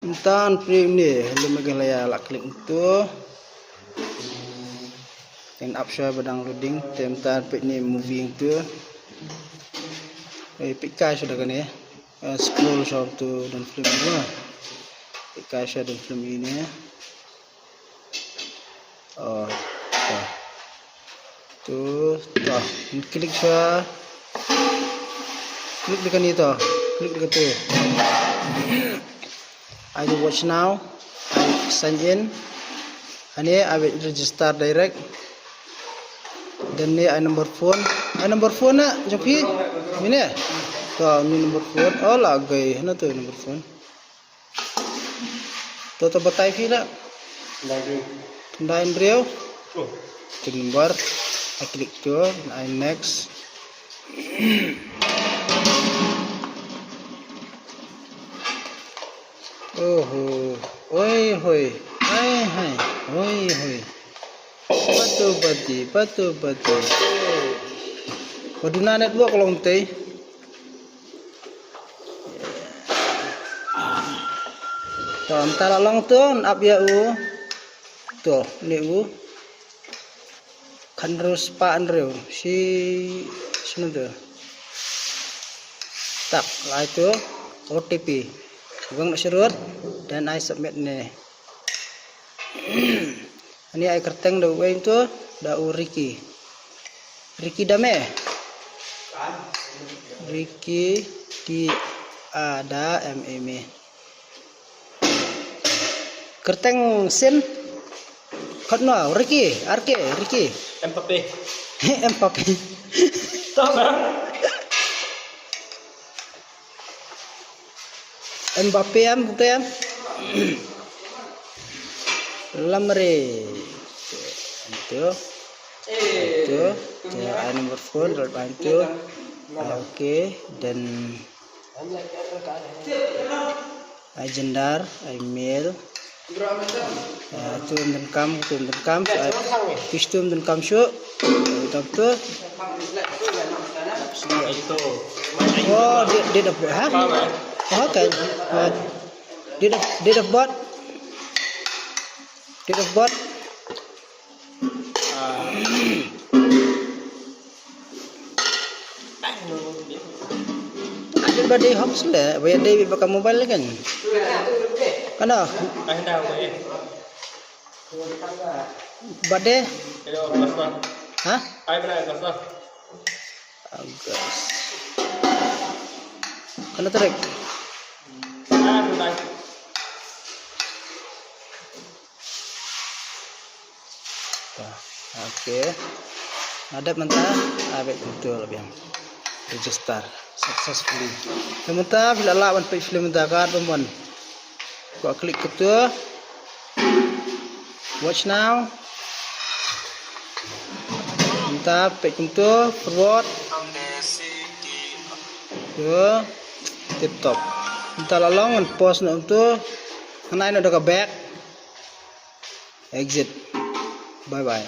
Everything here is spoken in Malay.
Tentang film ni Hello Meghala lah klik itu. Kan upshare badang loading tentang page ni movie itu. Page kai sudah kan ya. Scroll shop tu dan film ni. Page kai sudah dan film ini. Oh. Tu, toh. Klik saya. Klik dekat ni toh. Klik dekat tu. I will watch now. I sign in. And here I will register direct. Then ni I number phone. I number phone nak Joki. Ini. Tuh ni number phone. Oh lagi. Mana tu number phone? Tuh tu batai fila. Lagi. Tundain beliau. Tu number. I klik tu. I next. Oh, oi, hoi, hai, oi, hoi. Batu. Paduna network long tay. Tuh, antara long tu, up ya u. Tuh, ni u. Kanrus pa anrew. Sino tu? Tak, lah itu OTP. Bang nak surut dan I submit ni. Ini I kerteng dah way tu dah Ricky. Ricky dame. Ricky di ada MM. Kerteng sen. Katno Ricky, Ricky. Empape. Empape. Tahu tak? Mbappe am bukan lamre itu ya nomor phone itu oke dan agendar email turun dan kam pistum dan kam show itu oh dia dapat ha okay. Date of birth. Ada badai hoax lah. Bayar day pakai mobile kan? Kana? Badai? Hah? Agus. Kana tarik? Oke, ada mentah, abet betul lebih register successfully. Mentah bila lawan page film mentah kan teman, gua klik ketua, watch now, mentah page itu forward, ke tip top. Entah lalong post nak tu, kena ini ada ke back, exit, bye bye.